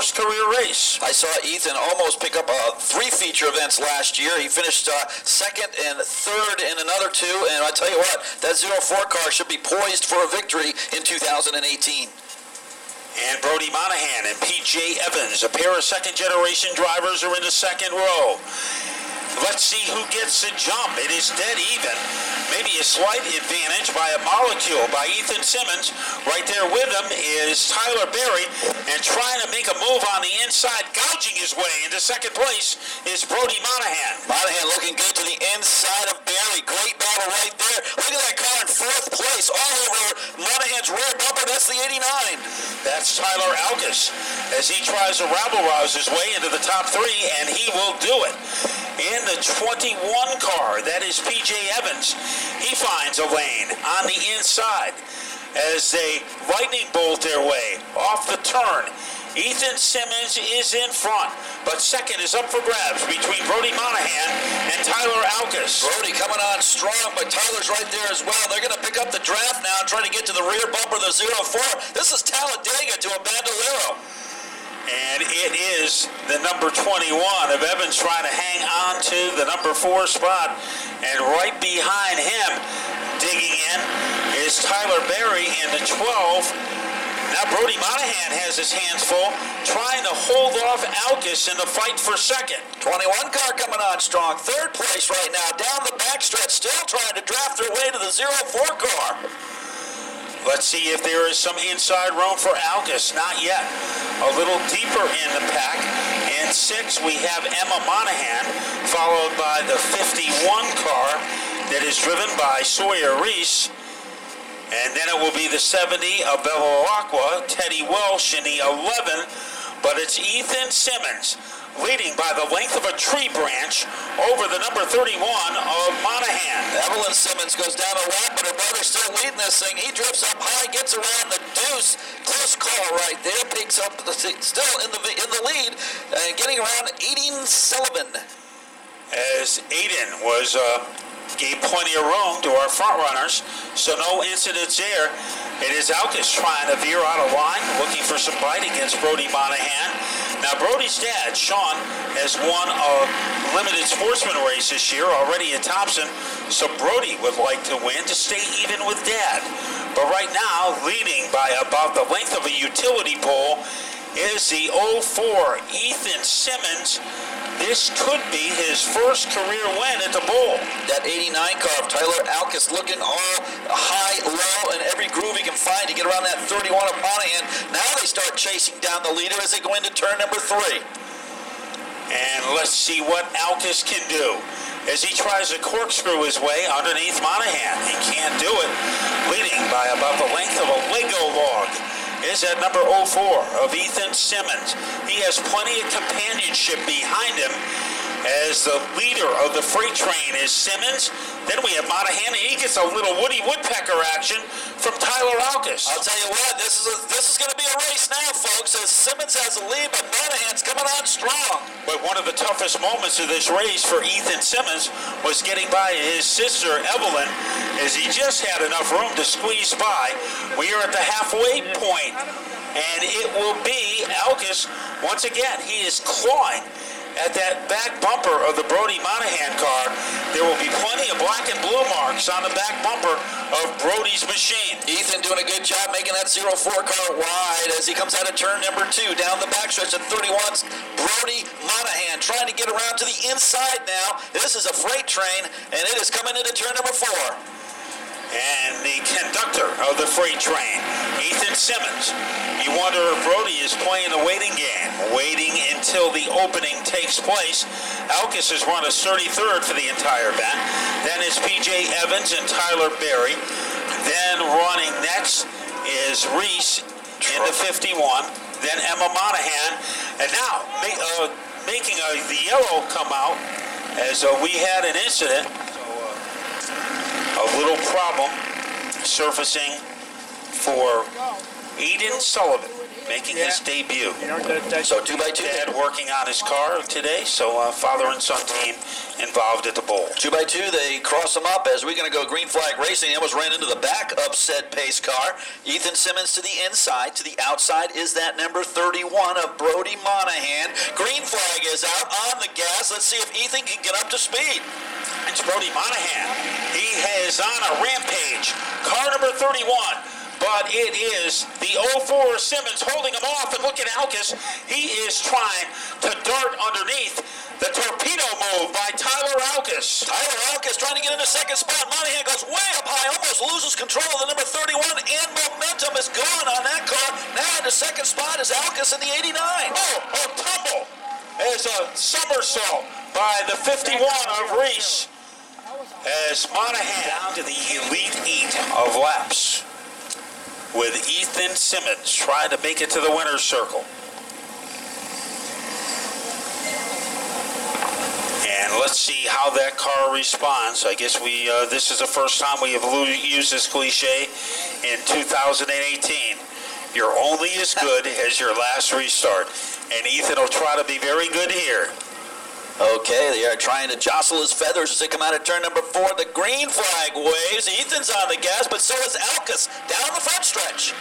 first career race. I saw Ethan almost pick up 3 feature events last year. He finished second and third in another 2, and I tell you what, that 04 car should be poised for a victory in 2018. And Brody Monahan and P.J. Evans, a pair of second-generation drivers, are in the second row. Let's see who gets the jump. It is dead even. Maybe a slight advantage by a molecule by Ethan Simmons. Right there with him is Tyler Berry, and trying to make a move on the inside, gouging his way into second place is Brody Monahan. Monahan looking good to the inside of Berry. Great battle right there. Look at that car in 4th place, all over Monahan's rear bumper. That's the 89. That's Tyler Alkas as he tries to rabble-rouse his way into the top 3, and he will do it. In the 21 car, that is P.J. Evans. He finds a lane on the inside as they lightning bolt their way off the turn. Ethan Simmons is in front, but second is up for grabs between Brody Monahan and Tyler Alkas. Brody coming on strong, but Tyler's right there as well. They're going to pick up the draft now and try to get to the rear bumper of the 04. This is Talladega to a Bandelero. And it is the number 21 of Evans trying to hang on to the number 4 spot. And right behind him, digging in, is Tyler Berry in the 12. Now Brody Monahan has his hands full, trying to hold off Alkas in the fight for second. 21 car coming on strong. 3rd place right now, down the backstretch, still trying to draft their way to the 04 car. Let's see if there is some inside room for Alkas. Not yet. A little deeper in the pack. In 6, we have Emma Monahan, followed by the 51 car that is driven by Sawyer Reese. And then it will be the 70 of Bevilacqua, Teddy Welsh in the 11. But it's Ethan Simmons leading by the length of a tree branch over the number 31 of Monahan. Evelyn Simmons goes down a lap, but her brother's still leading this thing. He drifts up high, gets around the deuce. Close call right there. Picks up still in the lead, and getting around Aiden Sullivan. As Aiden gave plenty of room to our front runners, so no incidents there. It is Alkas trying to veer out of line, looking for some bite against Brody Monahan. Now, Brody's dad, Sean, has won a limited sportsman race this year already at Thompson, so Brody would like to win to stay even with Dad. But right now, leading by about the length of a utility pole, is the 04 Ethan Simmons. This could be his first career win at the bowl. That 89 car of Tyler Alkas looking all high, low, and every groove he can find to get around that 31 of Monahan. Now they start chasing down the leader as they go into turn number 3. And let's see what Alkas can do as he tries to corkscrew his way underneath Monahan. He can't do it. Leading by about the length of a Lego log is at number 04 of Ethan Simmons. He has plenty of companionship behind him as the leader of the freight train is Simmons. Then we have Monahan, and he gets a little Woody Woodpecker action from Tyler Alkas. I'll tell you what, this is going to be a race now, folks, as Simmons has a lead, but Monahan's coming on strong. But one of the toughest moments of this race for Ethan Simmons was getting by his sister, Evelyn, as he just had enough room to squeeze by. We are at the halfway point, and it will be Alkas. Once again, he is clawing at that back bumper of the Brody Monahan car. There will be plenty of black and blue marks on the back bumper of Brody's machine. Ethan doing a good job making that 04 car wide as he comes out of turn number 2 down the backstretch at 31's Brody Monahan trying to get around to the inside now. This is a freight train, and it is coming into turn number 4. And the conductor of the freight train, Ethan Simmons. You wonder if Brody is playing the waiting game, waiting until the opening takes place. Alkas has run a 33rd for the entire event. Then is P.J. Evans and Tyler Berry. Then running next is Reese in the 51. Then Emma Monahan. And now making the yellow come out as we had an incident. A little problem surfacing for Aiden Sullivan. making his debut. So 2x2. Dad working on his car today, so father and son team involved at the bowl. 2x2, they cross them up as we're going to go green flag racing. Almost ran into the back of said pace car. Ethan Simmons to the inside. To the outside is that number 31 of Brody Monahan. Green flag is out on the gas. Let's see if Ethan can get up to speed. It's Brody Monahan. He is on a rampage. Car number 31. But it is the 04 Simmons holding him off. And look at Alkas. He is trying to dart underneath. The torpedo move by Tyler Alkas. Tyler Alkas trying to get into second spot. Monahan goes way up high, almost loses control of the number 31, and momentum is gone on that car. Now in the second spot is Alkas in the 89. Oh, tumble. There's a somersault by the 51 of Reese. As Monahan down to the Elite 8 of laps, with Ethan Simmons trying to make it to the winner's circle. And let's see how that car responds. I guess this is the first time we have used this cliche in 2018. You're only as good as your last restart. And Ethan will try to be very good here. Okay, they are trying to jostle his feathers as they come out of turn number 4. The green flag waves. Ethan's on the gas, but so is Alkas down the front stretch.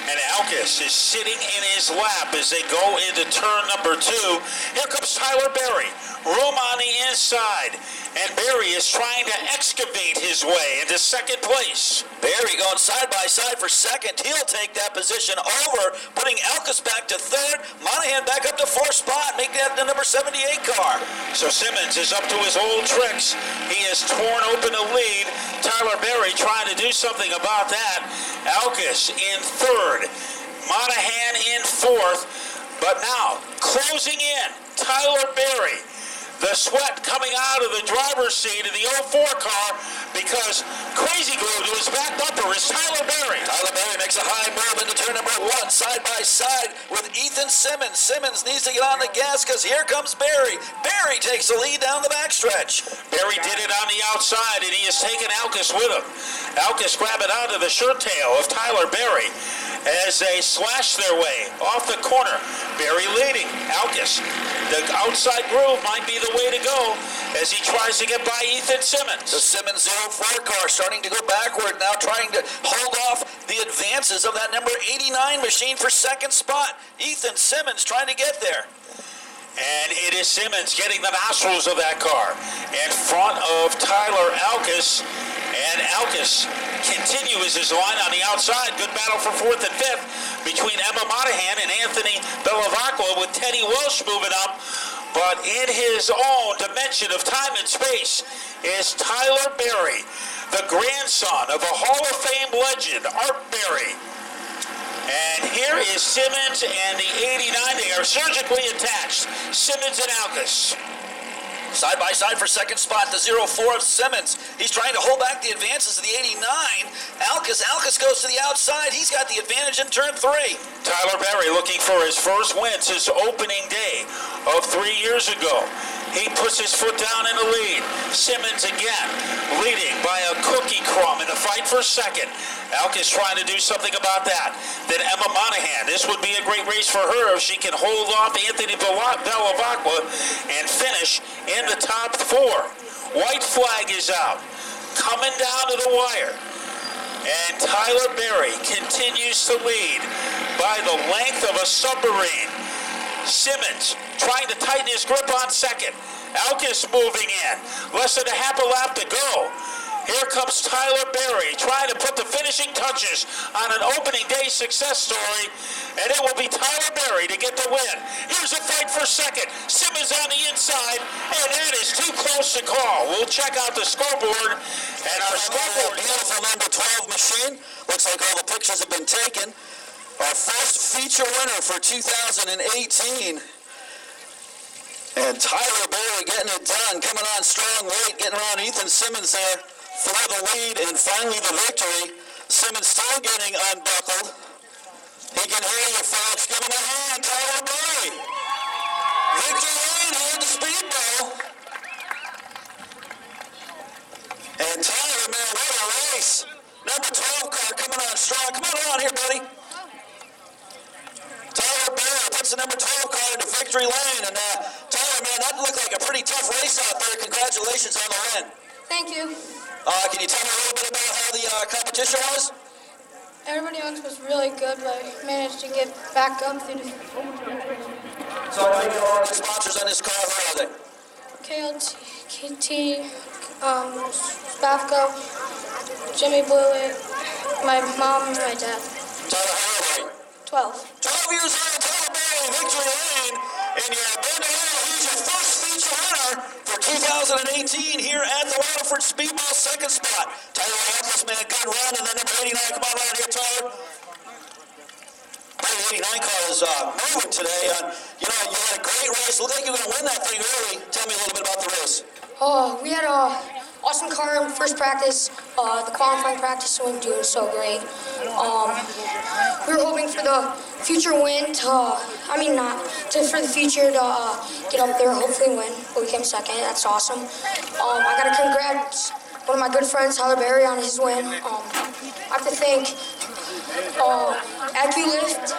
And Alkas is sitting in his lap as they go into turn number 2. Here comes Tyler Berry. Room on the inside. And Berry is trying to excavate his way into second place. Berry going side by side for second. He'll take that position over, putting Alkas back to third. Monahan back up to fourth spot, making that the number 78 car. So Simmons is up to his old tricks. He has torn open a lead. Tyler Berry trying to do something about that. Alkas in third. Monahan in fourth. But now, closing in, Tyler Berry. The sweat coming out of the driver's seat of the 04 car because crazy glue to his back bumper is Tyler Berry. Tyler Berry makes a high move into turn number 1, side by side with Ethan Simmons. Simmons needs to get on the gas because here comes Berry. Berry takes the lead down the backstretch. Berry did it on the outside, and he has taken Alkas with him. Alkas grab it out of the shirt tail of Tyler Berry as they slash their way off the corner. Berry leading. Alkas, the outside groove might be the way to go as he tries to get by Ethan Simmons. The Simmons 04 car starting to go backward now, trying to hold off the advances of that number 89 machine for second spot. Ethan Simmons trying to get there. And it is Simmons getting the nostrils of that car in front of Tyler Alkas. And Alkas continues his line on the outside. Good battle for fourth and fifth between Emma Monahan and Anthony Bellavacqua, with Teddy Welsh moving up. But in his own dimension of time and space is Tyler Berry, the grandson of a Hall of Fame legend, Art Berry. And here is Simmons and the 89. They are surgically attached. Simmons and Alkas. Side by side for second spot, the 04 of Simmons. He's trying to hold back the advances of the 89. Alkas goes to the outside. He's got the advantage in turn 3. Tyler Berry looking for his first win since opening day of 3 years ago. He puts his foot down in the lead. Simmons again leading by a cookie crumb in the fight for second. Alkas trying to do something about that. Then Emma Monahan. This would be a great race for her if she can hold off Anthony Bellavacqua and finish in the top 4. White flag is out. Coming down to the wire. And Tyler Berry continues to lead by the length of a submarine. Simmons trying to tighten his grip on second. Alkas moving in. Less than a half a lap to go. Here comes Tyler Berry trying to put the finishing touches on an opening day success story. And it will be Tyler Berry to get the win. Here's a fight for second. Simmons on the inside. And that is too close to call. We'll check out the scoreboard. And our scoreboard. Beautiful number 12 machine. Looks like all the pictures have been taken. Our first feature winner for 2018. And Tyler Berry getting it done, coming on strong late, getting around Ethan Simmons there for the lead and finally the victory. Simmons still getting unbuckled. He can hear you, folks. Give him a hand, Tyler Berry. Victory lane here at the speedbowl. And Tyler, man, what a race. Number 12 car coming on strong. Come on here, buddy. that looked like a pretty tough race out there. Congratulations on the win. Thank you. Can you tell me a little bit about how the competition was? Everybody else was really good, but I managed to get back up through the So I know you know all the sponsors on this car. Who are they? KLT, KT, Spafco, Jimmy Blewett, my mom, and my dad. Tyler, how old are you? 12. 12 years old, Tyler Berry, Victory Lane, and your Bandelero, he's your first feature winner for 2018 here at the Waterford Speedbowl second spot. Tyler Alkas, man, good run, and then number 89, come on around here, Tyler. The 89 car is moving today. You know, you had a great race. Looked like you were going to win that thing early. Tell me a little bit about the race. Oh, we had a awesome car in first practice. The qualifying practice wasn't doing so great. We were hoping for the future win for the future to get up there, hopefully win. But we came second. That's awesome. I got to congrats one of my good friends, Tyler Berry, on his win. I have to thank AccuLift,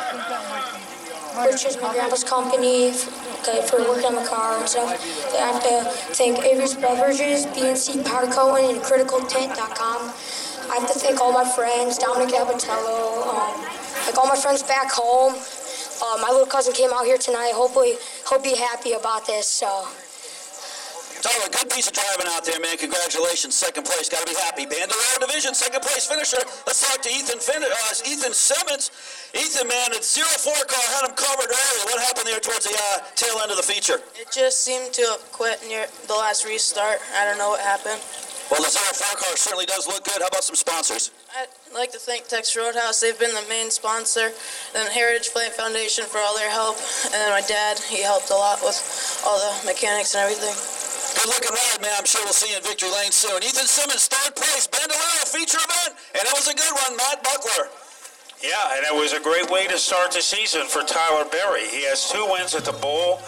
which is my grandpa's company, for working on the car and stuff. I have to thank Avery's Beverages, BNC Powder Coating, and CriticalTint.com. I have to thank all my friends, Dominic Abatello, all my friends back home. My little cousin came out here tonight. Hopefully, he'll be happy about this. Tyler, good piece of driving out there, man. Congratulations. Second place. Got to be happy. Bandelero Division, second place finisher. Let's talk to Ethan Simmons. Ethan, man, it's 04 car. Had him covered early. What happened there towards the tail end of the feature? It just seemed to have quit near the last restart. I don't know what happened. Well, the 04 car certainly does look good. How about some sponsors? I'd like to thank Texas Roadhouse. They've been the main sponsor. Then Heritage Flame Foundation for all their help. And then my dad, he helped a lot with all the mechanics and everything. Good looking ride, man. I'm sure we'll see you in Victory Lane soon. Ethan Simmons, third place. Bandelero feature event. And it was a good one, Matt Buckler. Yeah, and it was a great way to start the season for Tyler Berry. He has 2 wins at the Bowl.